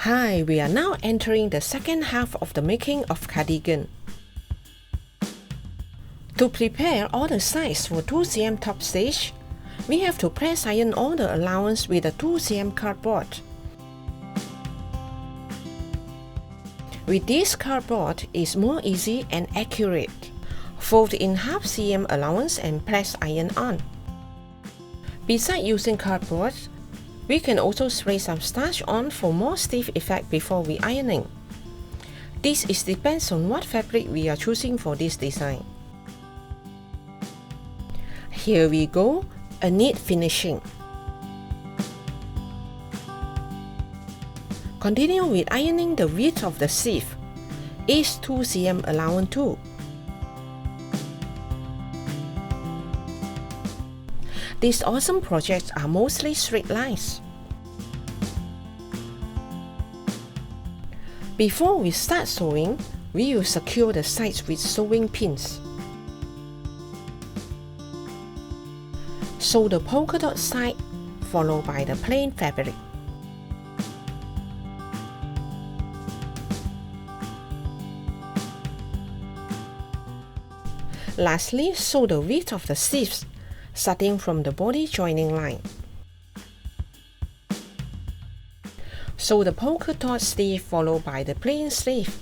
Hi, we are now entering the second half of the making of cardigan. To prepare all the sides for 2 cm top stitch, we have to press iron all the allowance with a 2 cm cardboard. With this cardboard, it's more easy and accurate. Fold in half cm allowance and press iron on. Besides using cardboard, we can also spray some starch on for more stiff effect before we ironing. This depends on what fabric we are choosing for this design. Here we go, a neat finishing. Continue with ironing the width of the sleeve. Is 2 cm allowance too. These awesome projects are mostly straight lines. Before we start sewing, we will secure the sides with sewing pins. Sew the polka dot side, followed by the plain fabric. Lastly, sew the width of the sleeves, starting from the body joining line. Sew the polka dot sleeve followed by the plain sleeve.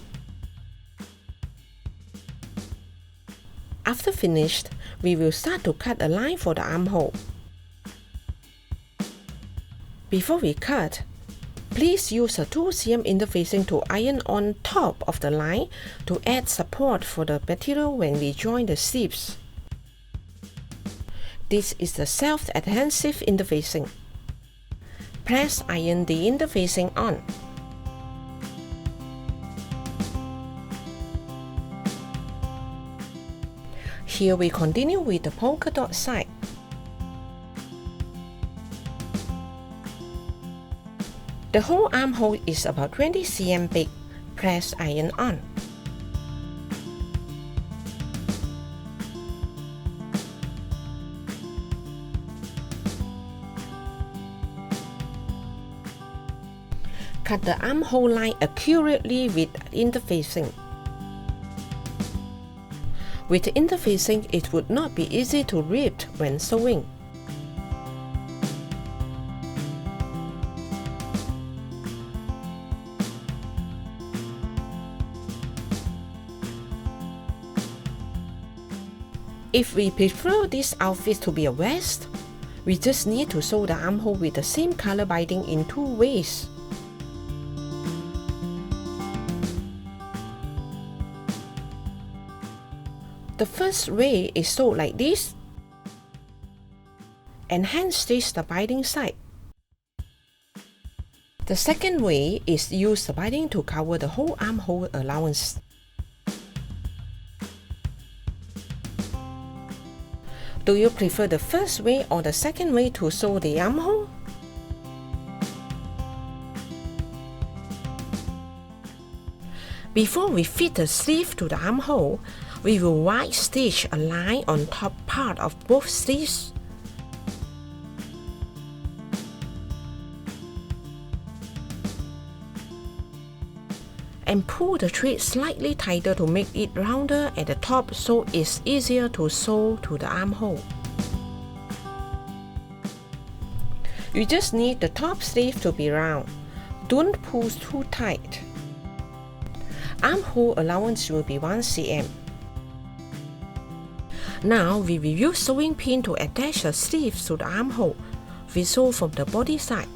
After finished, we will start to cut a line for the armhole. Before we cut, please use a 2 cm interfacing to iron on top of the line to add support for the material when we join the sleeves. This is the self-adhesive interfacing. Press iron the interfacing on. Here we continue with the polka dot side. The whole armhole is about 20 cm big. Press iron on. Cut the armhole line accurately with interfacing. With interfacing, it would not be easy to rip when sewing. If we prefer this outfit to be a vest, we just need to sew the armhole with the same color binding in 2 ways. The first way is sewed like this, and hand stitch the binding side. The second way is use the binding to cover the whole armhole allowance. Do you prefer the first way or the second way to sew the armhole? Before we fit the sleeve to the armhole, we will white stitch a line on top part of both sleeves. And pull the thread slightly tighter to make it rounder at the top so it's easier to sew to the armhole. You just need the top sleeve to be round. Don't pull too tight. Armhole allowance will be 1 cm. Now we will use sewing pin to attach the sleeves to the armhole. We sew from the body side.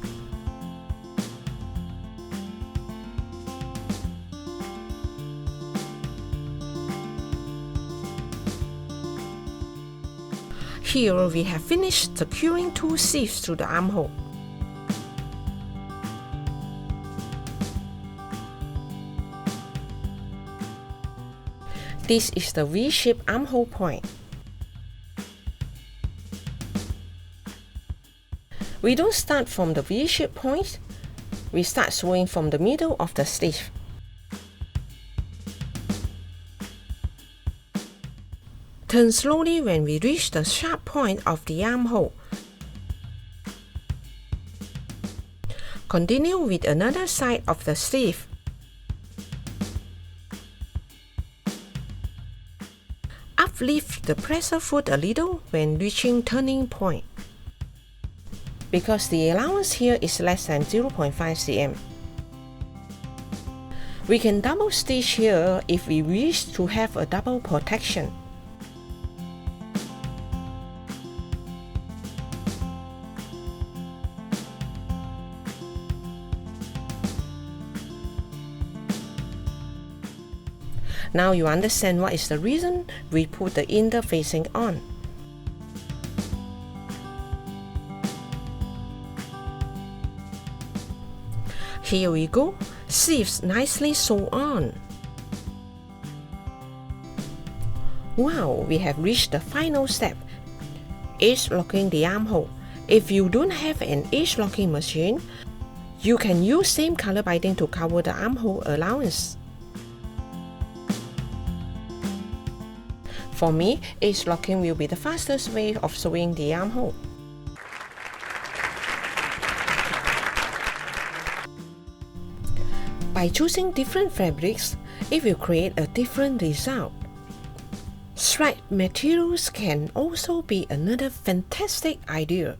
Here we have finished securing 2 sleeves to the armhole. This is the V-shaped armhole point. We don't start from the V-shaped point, we start sewing from the middle of the sleeve. Turn slowly when we reach the sharp point of the armhole. Continue with another side of the sleeve. Uplift the presser foot a little when reaching turning point, because the allowance here is less than 0.5 cm. We can double stitch here if we wish to have a double protection. Now you understand what is the reason we put the inner facing on. Here we go, sleeves nicely sewn on. Wow, we have reached the final step, edge locking the armhole. If you don't have an edge locking machine, you can use same color binding to cover the armhole allowance. For me, edge locking will be the fastest way of sewing the armhole. By choosing different fabrics, it will create a different result. Striped materials can also be another fantastic idea.